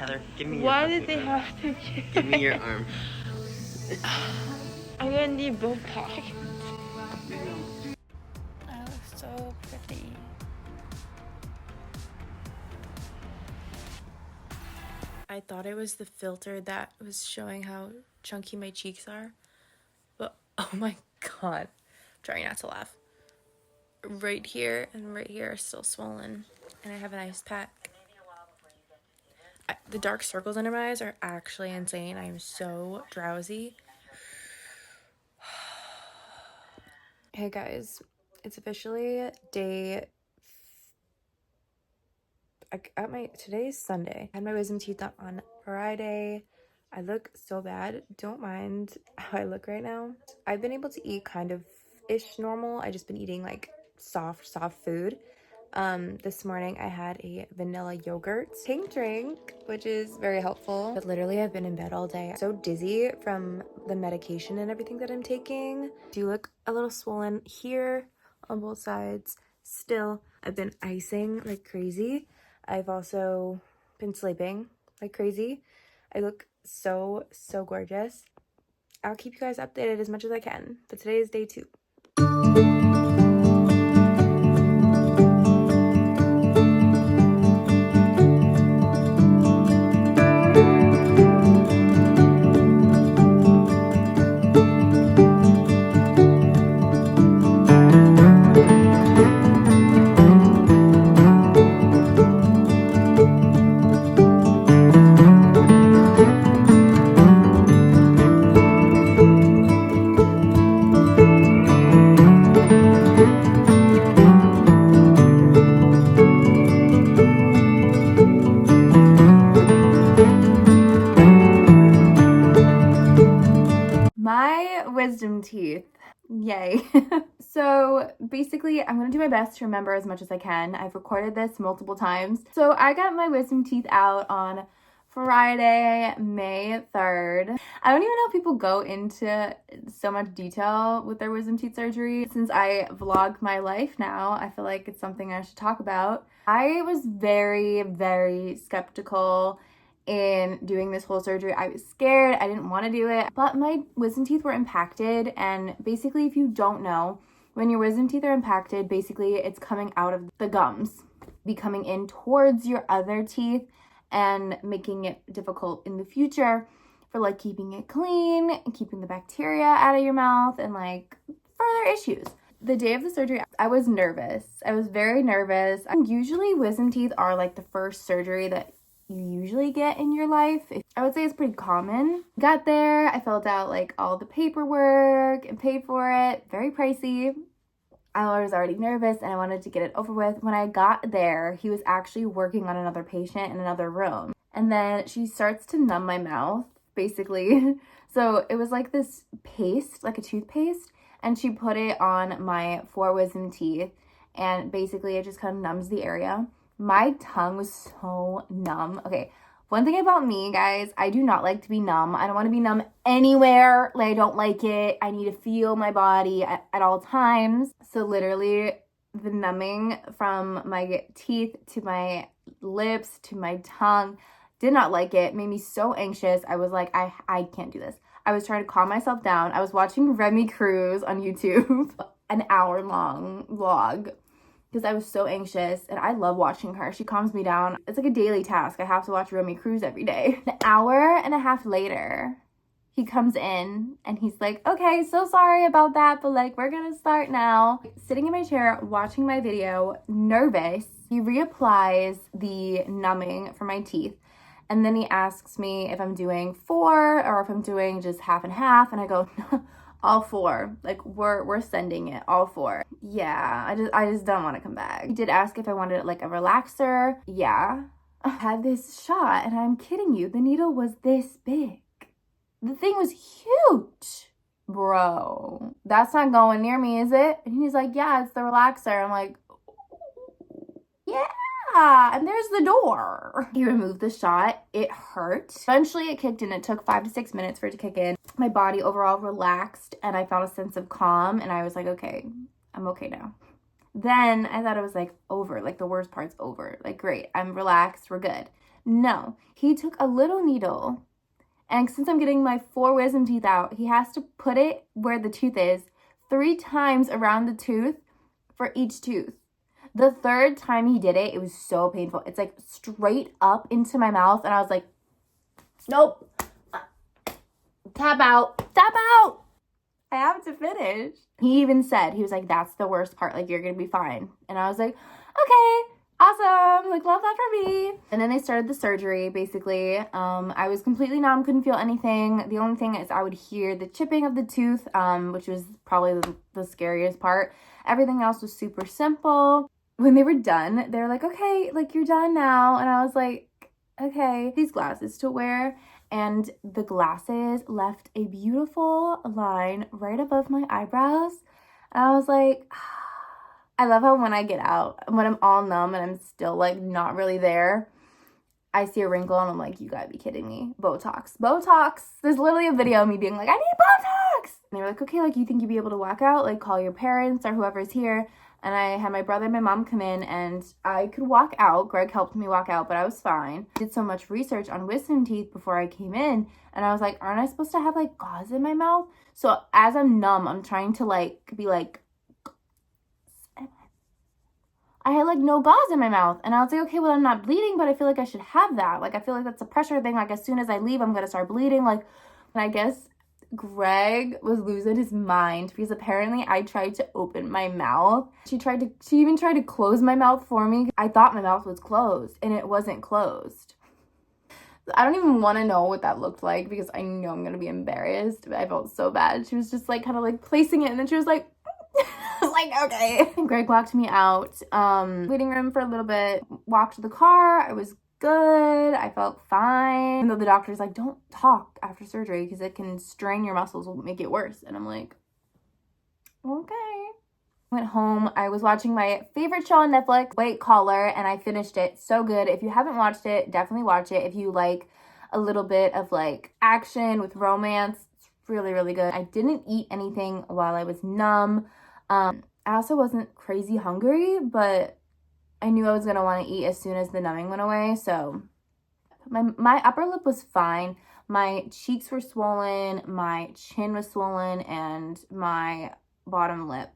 Heather, give me your Why fucking did they arm. have to Give me your arm. I'm gonna need both pockets. That looks so pretty. I thought it was the filter that was showing how chunky my cheeks are, but oh my god, I'm trying not to laugh. Right here and right here are still swollen, and I have an ice pack. The dark circles under my eyes are actually insane. I am so drowsy. Hey guys, it's officially today's Sunday. I had my wisdom teeth done on Friday. I look so bad. Don't mind how I look right now. I've been able to eat kind of ish normal. I just been eating like soft food. This morning I had a vanilla yogurt pink drink, which is very helpful. But literally I've been in bed all day. I'm so dizzy from the medication and everything that I'm taking. Do look a little swollen here on both sides. Still, I've been icing like crazy. I've also been sleeping like crazy. I look so gorgeous. I'll keep you guys updated as much as I can. But today is day 2. My wisdom teeth. Yay. So basically, I'm gonna do my best to remember as much as I can. I've recorded this multiple times. So I got my wisdom teeth out on Friday, May 3rd. I don't even know if people go into so much detail with their wisdom teeth surgery. Since I vlog my life now, I feel like it's something I should talk about. I was very skeptical in doing this whole surgery. I was scared. I didn't want to do it, but my wisdom teeth were impacted. And basically, if you don't know, when your wisdom teeth are impacted, basically it's coming out of the gums, be coming in towards your other teeth and making it difficult in the future for like keeping it clean and keeping the bacteria out of your mouth and like further issues. The day of the surgery, I was nervous. I was very nervous. Usually wisdom teeth are like the first surgery that you usually get in your life. I would say it's pretty common. Got there, I filled out like all the paperwork and paid for it. Very pricey. I was already nervous and I wanted to get it over with. When I got there, he was actually working on another patient in another room. And then she starts to numb my mouth, basically. So it was like this paste, like a toothpaste, and she put it on my 4 wisdom teeth, and basically it just kind of numbs the area. My tongue was so numb. Okay, one thing about me, guys, I do not like to be numb. I don't want to be numb anywhere. Like, I don't like it. I need to feel my body at all times. So literally the numbing from my teeth to my lips to my tongue, did not like it. Made me so anxious. I was like, I can't do this. I was trying to calm myself down. I was watching Remy Cruz on YouTube, an hour-long vlog, because I was so anxious, and I love watching her. She calms me down. It's like a daily task. I have to watch Remy Cruz every day. An hour and a half later, he comes in and he's like, okay, so sorry about that, but like, we're gonna start now. Sitting in my chair, watching my video, nervous, he reapplies the numbing for my teeth. And then he asks me if I'm doing 4 or if I'm doing just half and half. And I go, all 4. Like, we're sending it, all 4. Yeah, I just don't want to come back. He did ask if I wanted like a relaxer. Yeah. I had this shot, and I'm kidding you, the needle was this big. The thing was huge. Bro, that's not going near me, is it? And he's like, yeah, it's the relaxer. I'm like, yeah. And there's the door. He removed the shot. It hurt. Eventually it kicked in. It took 5 to 6 minutes for it to kick in. My body overall relaxed, and I felt a sense of calm, and I was like, okay, I'm okay now. Then I thought it was like over, like the worst part's over. Like, great, I'm relaxed, we're good. No, he took a little needle, and since I'm getting my 4 wisdom teeth out, he has to put it where the tooth is 3 times around the tooth for each tooth. The third time he did it, it was so painful. It's like straight up into my mouth, and I was like, nope, tap out, tap out. I have to finish. He even said, he was like, that's the worst part. Like, you're going to be fine. And I was like, okay, awesome. Like, love that for me. And then they started the surgery, basically. I was completely numb, couldn't feel anything. The only thing is I would hear the chipping of the tooth, which was probably the scariest part. Everything else was super simple. When they were done, they were like, okay, like, you're done now. And I was like, okay. These glasses to wear. And the glasses left a beautiful line right above my eyebrows. And I was like, I love how when I get out, when I'm all numb and I'm still like not really there, I see a wrinkle and I'm like, you gotta be kidding me. Botox. Botox. There's literally a video of me being like, I need Botox. And they were like, okay, like, you think you'd be able to walk out? Like, call your parents or whoever's here. And I had my brother and my mom come in, and I could walk out. Greg helped me walk out, but I was fine. I did so much research on wisdom teeth before I came in, and I was like, aren't I supposed to have like gauze in my mouth? So as I'm numb, I'm trying to like be like, I had like no gauze in my mouth. And I was like, okay, well, I'm not bleeding, but I feel like I should have that. Like, I feel like that's a pressure thing. Like, as soon as I leave, I'm going to start bleeding. Like, and I guess Greg was losing his mind because apparently I tried to open my mouth. She even tried to close my mouth for me. I thought my mouth was closed and it wasn't closed. I don't even want to know what that looked like because I know I'm going to be embarrassed, but I felt so bad. She was just like kind of like placing it, and then she was like, I was like, okay. Greg walked me out, waiting room for a little bit, walked to the car. I was good. I felt fine. Even though the doctor's like, don't talk after surgery because it can strain your muscles, will make it worse. And I'm like, okay. Went home. I was watching my favorite show on Netflix, White Collar, and I finished it. So good. If you haven't watched it, definitely watch it. If you like a little bit of like action with romance, it's really, really good. I didn't eat anything while I was numb. I also wasn't crazy hungry, but I knew I was going to want to eat as soon as the numbing went away. So my upper lip was fine. My cheeks were swollen, my chin was swollen, and my bottom lip.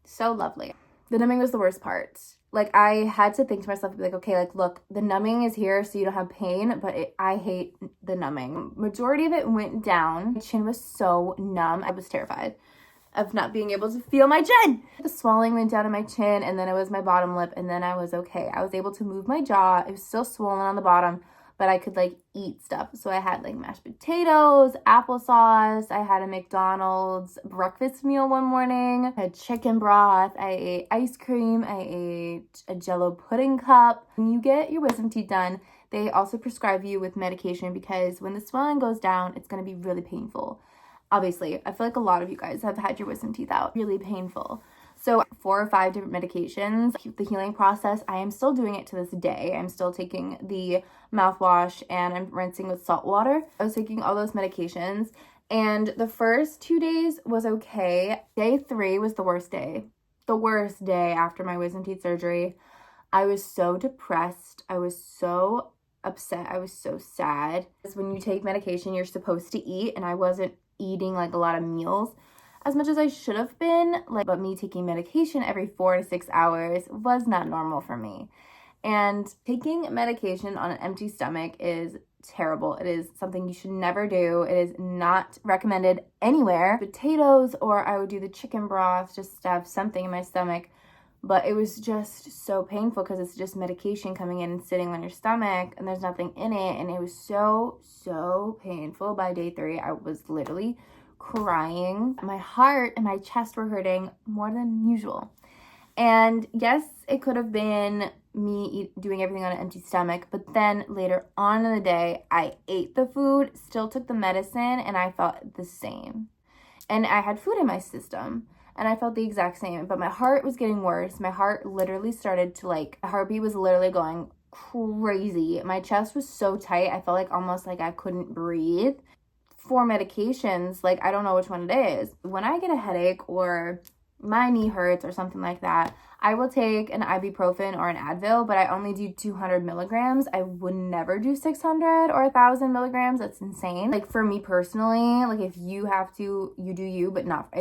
So lovely. The numbing was the worst part. Like, I had to think to myself, like, okay, like, look, the numbing is here so you don't have pain, but I hate the numbing. Majority of it went down. My chin was so numb. I was terrified of not being able to feel my chin. The swelling went down to my chin, and then it was my bottom lip, and then I was okay. I was able to move my jaw. It was still swollen on the bottom, but I could like eat stuff. So I had like mashed potatoes, applesauce. I had a McDonald's breakfast meal one morning. I had chicken broth. I ate ice cream. I ate a Jell-O pudding cup. When you get your wisdom teeth done, they also prescribe you with medication because when the swelling goes down, it's going to be really painful. Obviously, I feel like a lot of you guys have had your wisdom teeth out. Really painful. So 4 or 5 different medications. The healing process, I am still doing it to this day. I'm still taking the mouthwash and I'm rinsing with salt water. I was taking all those medications and the first 2 days was okay. Day 3 was the worst day. The worst day after my wisdom teeth surgery. I was so depressed. I was so upset. I was so sad. Because when you take medication, you're supposed to eat, and I wasn't eating like a lot of meals as much as I should have been, like, but me taking medication every 4 to 6 hours was not normal for me. And taking medication on an empty stomach is terrible. It is something you should never do. It is not recommended anywhere. Potatoes, or I would do the chicken broth just to have something in my stomach. But it was just so painful because it's just medication coming in and sitting on your stomach and there's nothing in it. And it was so, so painful. By day 3, I was literally crying. My heart and my chest were hurting more than usual. And yes, it could have been me doing everything on an empty stomach. But then later on in the day, I ate the food, still took the medicine, and I felt the same. And I had food in my system. And I felt the exact same, but my heart was getting worse. My heart literally started to my heartbeat was literally going crazy. My chest was so tight. I felt like almost like I couldn't breathe. 4 medications, like I don't know which one it is. When I get a headache or my knee hurts or something like that, I will take an ibuprofen or an Advil, but I only do 200 milligrams. I would never do 600 or 1,000 milligrams. That's insane. Like for me personally, like if you have to, you do you, but not,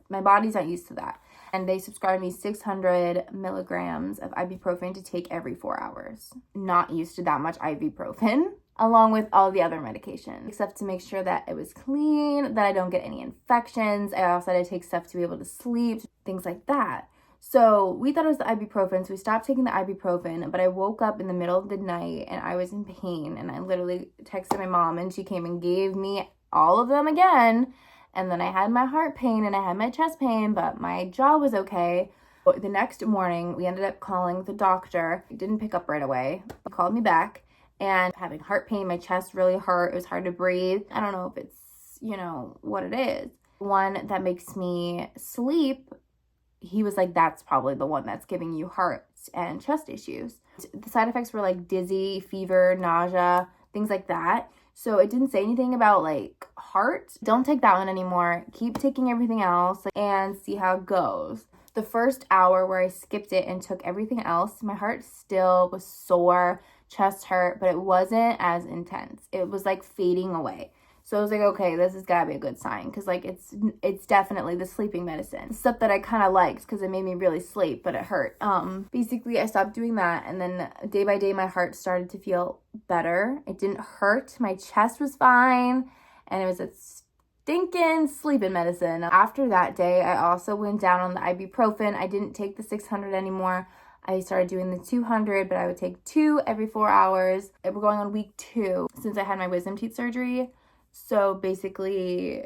my body's not used to that. And they subscribed me 600 milligrams of ibuprofen to take every 4 hours. Not used to that much ibuprofen, along with all the other medication, except to make sure that it was clean, that I don't get any infections. I also had to take stuff to be able to sleep, things like that. So we thought it was the ibuprofen, so we stopped taking the ibuprofen, but I woke up in the middle of the night and I was in pain, and I literally texted my mom and she came and gave me all of them again. And then I had my heart pain and I had my chest pain, but my jaw was okay. The next morning, we ended up calling the doctor. He didn't pick up right away. He called me back and having heart pain, my chest really hurt. It was hard to breathe. I don't know if it's, what it is. One that makes me sleep, he was like, that's probably the one that's giving you heart and chest issues. The side effects were like dizzy, fever, nausea, things like that. So it didn't say anything about like heart. Don't take that one anymore. Keep taking everything else and see how it goes. The first hour where I skipped it and took everything else, my heart still was sore, chest hurt, but it wasn't as intense. It was like fading away. So I was like, okay, this has got to be a good sign, because like it's definitely the sleeping medicine. Stuff that I kind of liked because it made me really sleep, but it hurt. Basically, I stopped doing that, and then day by day, my heart started to feel better. It didn't hurt. My chest was fine, and it was a stinking sleeping medicine. After that day, I also went down on the ibuprofen. I didn't take the 600 anymore. I started doing the 200, but I would take 2 every 4 hours. We're going on week 2 since I had my wisdom teeth surgery. So basically,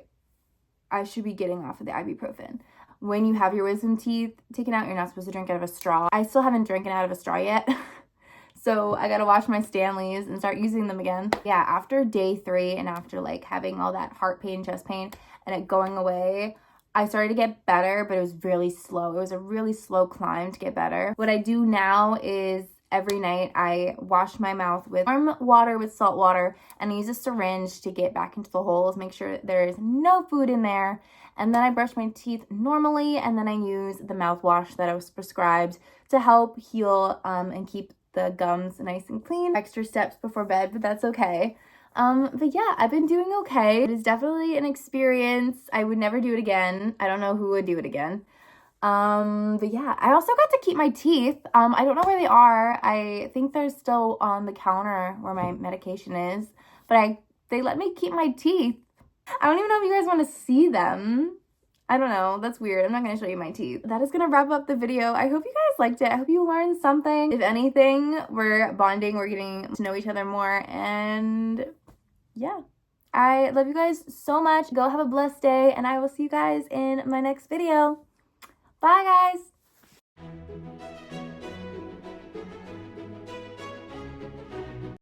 I should be getting off of the ibuprofen. When you have your wisdom teeth taken out, you're not supposed to drink out of a straw. I still haven't drinking out of a straw yet. So I gotta wash my Stanleys and start using them again. Yeah, after day 3 and after like having all that heart pain, chest pain, and it going away, I started to get better, but it was really slow. It was a really slow climb to get better. What I do now is every night I wash my mouth with warm water with salt water, and I use a syringe to get back into the holes, make sure there is no food in there. And then I brush my teeth normally, and then I use the mouthwash that I was prescribed to help heal and keep the gums nice and clean. Extra steps before bed, but that's okay. But yeah, I've been doing okay. It is definitely an experience. I would never do it again. I don't know who would do it again. But yeah, I also got to keep my teeth. I don't know where they are. I think they're still on the counter where my medication is, but they let me keep my teeth. I don't even know if you guys want to see them. I don't know. That's weird. I'm not going to show you my teeth. That is going to wrap up the video. I hope you guys liked it. I hope you learned something. If anything, we're bonding. We're getting to know each other more. And yeah, I love you guys so much. Go have a blessed day, and I will see you guys in my next video. Bye, guys.